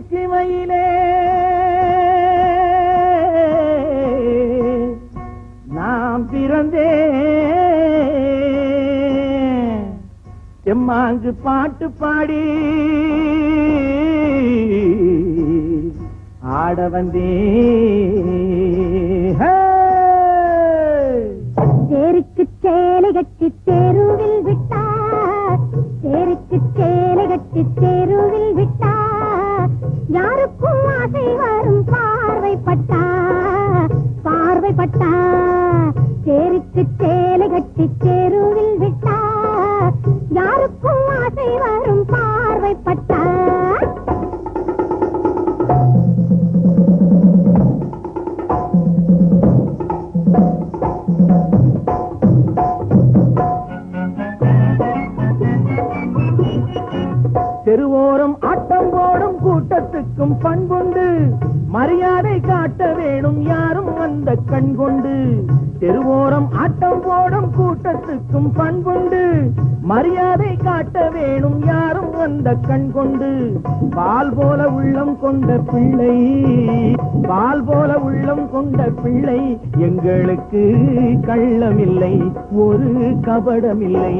திருச்சிமையிலே நாம் பிறந்தேன் எம்மாங்கு பாட்டு பாடி ஆட வந்தேன் தேருக்கு சேலை கட்டி தெருவில் விட்டார் தேருக்கு சேலை கட்டி தெருவில் விட்டார் யாருக்கும் ஆசை வரும் பார்வைப்பட்டா தேருக்கு சேலை கட்டி தெருவில் விட்டார் யாருக்கும் ஆசை வரும் பார்வைப்பட்டா தெருவோரம் ஆட்டம் போடும் கூட்டத்துக்கும் பண்புண்டு மரியாதை காட்ட வேணும் யாரும் அந்த கண் கொண்டு தெருவோரம் ஆட்டம் போடும் கூட்டத்துக்கும் பண்புண்டு மரியாதை காட்ட வேணும் யாரும் அந்த கண் கொண்டு பால் போல உள்ளம் கொண்ட பிள்ளை பால் போல உள்ளம் கொண்ட பிள்ளை எங்களுக்கு கள்ளமில்லை ஒரு கபடமில்லை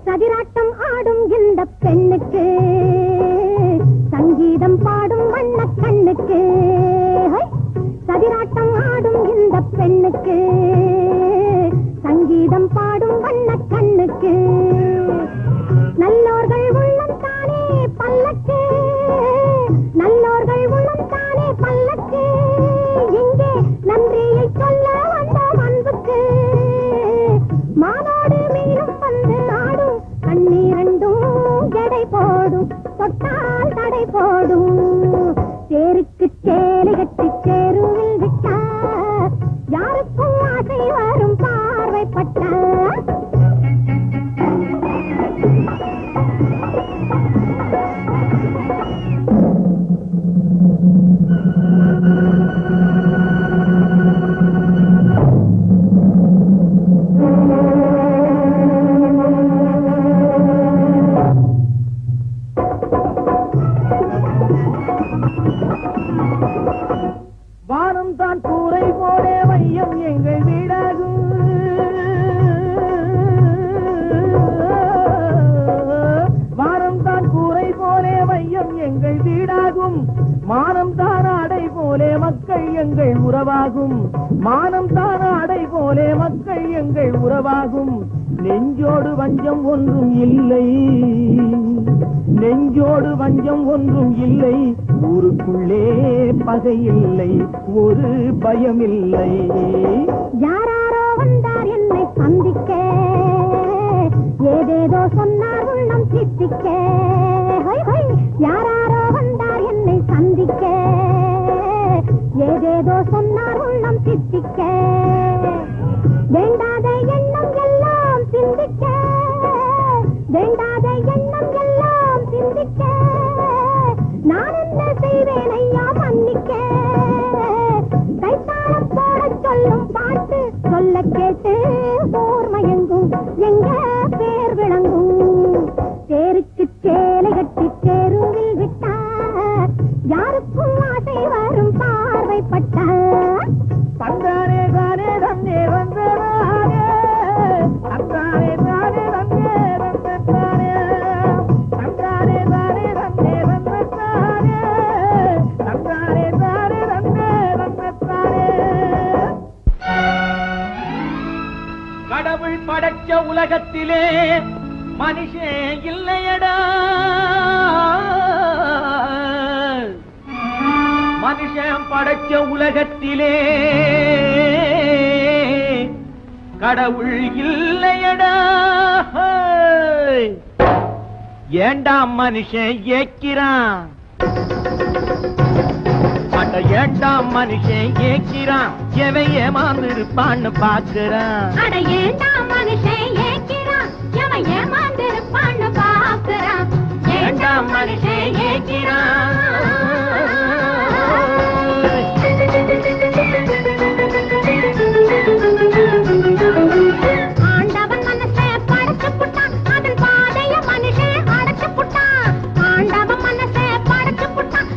சதிராட்டம் ஆடும் இந்த பெண்ணுக்கு சங்கீதம் பாடும் வண்ண கண்ணுக்கு சதிராட்டம் ஆடும் இந்த பெண்ணுக்கு சங்கீதம் பாடும் வண்ண கண்ணுக்கு நல்லோர்கள் உள்ளம் தானே பல்லக்கு நல்லோர்கள் உள்ளம் தானே பல்லக்கு இங்கே நன்றியை சொல்ல வந்த அன்புக்கு மானோடு மீனும் வந்து ஆடும் கண்ணீரண்டும் எடை போடும் தொட்டால் தடை போடும் தேருக்கு சேலை கட்டி தெருவில் விட்டார் யாருக்கும் ஆசை வரும் பார்வைப்பட்டார் வானம் தான் கூரை போலே வையம் எங்கள் வீடாகும் வானம் தான் கூரை போலே வையம் எங்கள் வீடாகும் மானம் தான் ஆடை போலே மக்கள் எங்கள் உறவாகும் மானம் தான் ஆடை போலே மக்கள் எங்கள் உறவாகும் நெஞ்சோடு வஞ்சம் ஒன்றும் இல்லை நெஞ்சோடு வஞ்சம் ஒன்றும் இல்லை ஊருக்குள்ளே பகை இல்லை ஒரு பயமில்லை யாராரோ வந்தார் என்னை சந்திக்க ஏதேதோ சொன்னார் உள்ளம் சித்திக்க யாராரோ வந்தார் என்னை சந்திக்க ஏதேதோ சொன்னார் உள்ளம் சித்திக்க வேண்டாத எண்ணம் எல்லாம் சிந்திக்க வேண்டாத எண்ணம் எல்லாம் சிந்திக்க நான் என்ன செய்வேன் ஐயா மன்னிக்க கைத்தாளம் போட சொல்லும் பாட்டு சொல்ல கேட்டு போர் மயங்கும் எங்க பேர் விளங்கும் தேருக்கு சேலை கட்டி தெருவில் விட்டார் யாருக்கும் ஆசை வரும் பார்வைப்பட்டார் தந்தானே தானே தந்தே வந்ததானே தந்தானே தானே தந்தே வந்ததானே தந்தானே தானே தந்தே வந்ததானே தந்தானே தானே தந்தே வந்ததானே கடவுள் படைச்ச உலகத்திலே மனுஷன் இல்லையடா மனுஷன் படைச்ச உலகத்திலே கடவுள் இல்லையடா ஏண்டா மனுஷன் ஏக்கிறான் அட ஏண்டா மனுஷன் ஏக்கிறான் எவன் ஏமாந்திருப்பான்னு பாக்குறான் அட ஏண்டா மனுஷன் ஏக்கிறான் எவன் ஏமாந்திருப்பான்னு பாக்குறான் ஏண்டா மனுஷன் ஏக்கிறான் ஆண்டவன் மனசை படைச்சு புட்டான் அதன் பாதைய மனுஷன் அடைச்சு புட்டான் ஆண்டவன் மனசை படைச்சு புட்டான்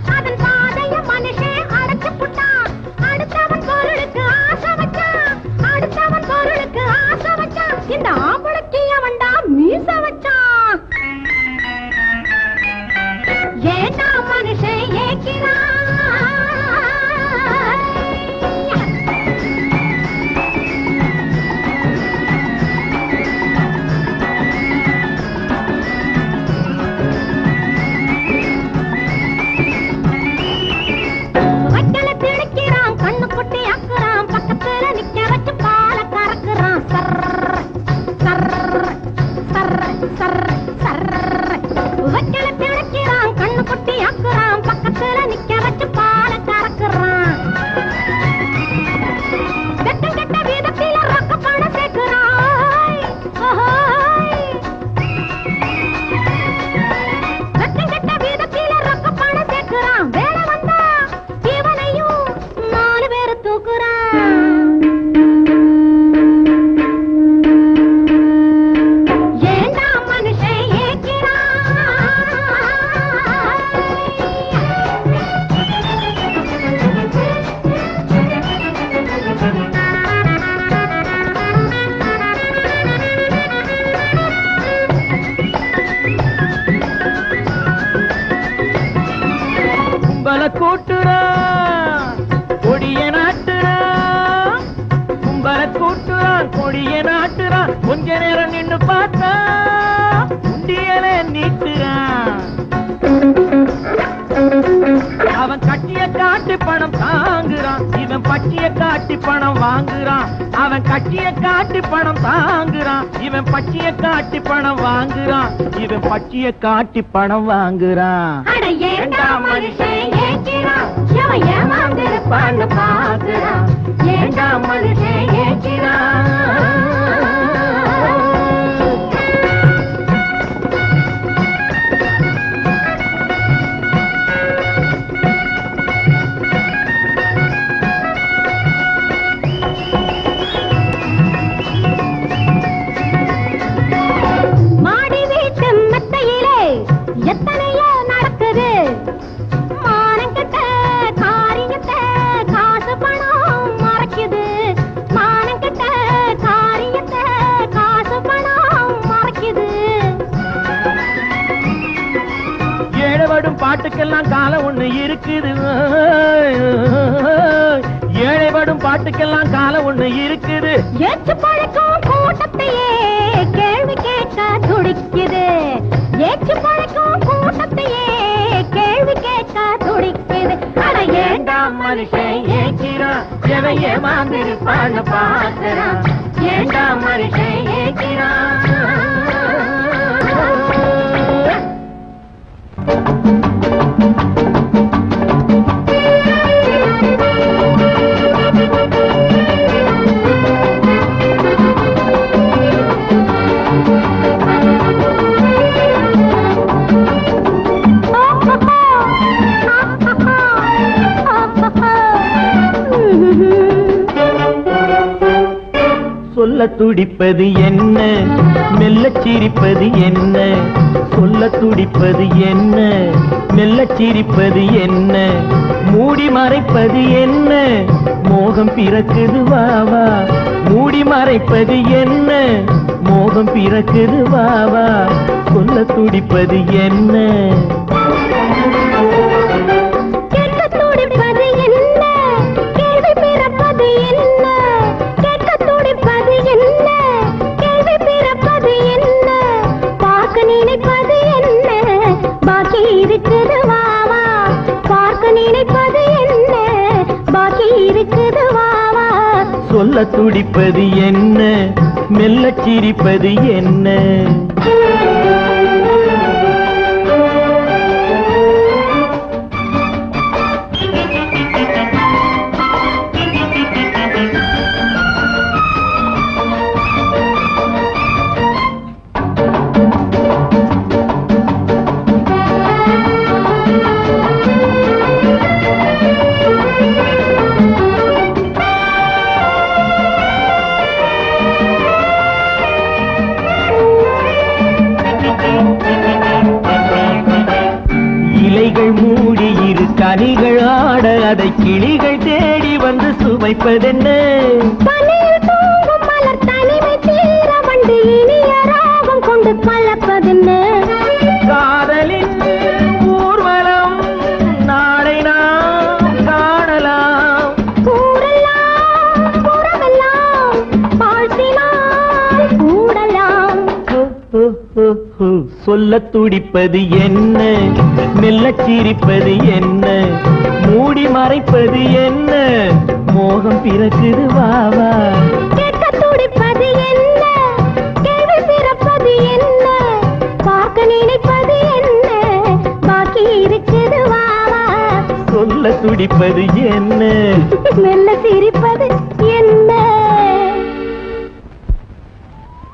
கொஞ்ச நேரம் நின்னு பார்த்தா உண்டியலே நீட்டுறான். அவன் கட்டிய காட்டு பணம் தாங்குறான், இவன் பட்டிய காட்டி பணம் வாங்குறான். அவன் கட்டிய காட்டி பணம் தாங்குறான், இவன் பட்டிய காட்டி பணம் வாங்குறான். இவன் பட்டிய காட்டி பணம் வாங்குறான். அட ஏண்டா மனுஷன் ஏக்கிறான், எவன் ஏமாந்திருப்பான்னு பாக்குறான். ஏண்டா மனுஷன் ஏக்கிறான். மாடி வீட்டு மெத்தையிலே எத்தனையோ நடக்குது. மானங்கெட்ட காரியத்தை காசு பணம் மறைக்குது. மானங்கெட்ட காரியத்தை காசு பணம் மறைக்குது. ஏழைப்படும் பாட்டுக்கெல்லாம் காலம் ஒண்ணு இருக்குது. ஏழைப்படும் பாட்டுக்கெல்லாம் காலம் ஒண்ணு இருக்குது. ஏற்று பழைக்கும் கூட்டத்தையே கேள்வி கேட்க துடிக்குது. ஏற்று பழைக்கும் கூட்டத்தையே கேள்வி கேட்க துடிக்குது. அட ஏண்டா மனுஷன் ஏக்கிறான், எவன் ஏமாந்திருப்பான்னு பார்க்கிறான். ஏண்டா மனுஷன் ஏக்கிறான். சொல்ல துடிப்பது என்ன, மெல்ல சிரிப்பது என்ன? சொல்ல துடிப்பது என்ன, மெல்ல சிரிப்பது என்ன? மூடி மறைப்பது என்ன? மோகம் பிறக்குது வா வா. மூடி மறைப்பது என்ன? மோகம் பிறக்குது வா வா. சொல்ல துடிப்பது என்ன? கேட்க துடிப்பது என்ன? கேள்வி பிறப்பது என்ன? கேட்க துடிப்பது என்ன? கேள்வி பிறப்பது என்ன? பார்க்க நினைப்பது என்ன? பாக்கி இருக்குது வா வா. பார்க்க நினைப்பது என்ன? பாக்கி இருக்குது வா வா. சொல்ல துடிப்பது என்ன, மெல்ல சிரிப்பது என்ன? இலைகள் மூடி இரு கனிகள் ஆட, அதை கிளிகள் தேடி வந்து சுவைப்பதென்ன? பனியில் தூங்கும் மலர் தனிமை தீர வந்து இனிய ராகம் கொண்டு கலப்பதென்ன? காதலின் ஊர்வலம் நாளை நாம் காணலாம். கூறலாம் புறமெல்லாம் வாழ்த்தினால் கூடலாம். சொல்ல துடிப்பது என்ன, மெல்ல சிரிப்பது என்ன? மூடி மறைப்பது என்ன? மோகம் பிறக்குது வா வா. கேட்க துடிப்பது என்ன? கேள்வி பிறப்பது என்ன? பார்க்க நினைப்பது என்ன? பாக்கி இருக்குது வா வா. சொல்ல துடிப்பது என்ன? மெல்ல சிரி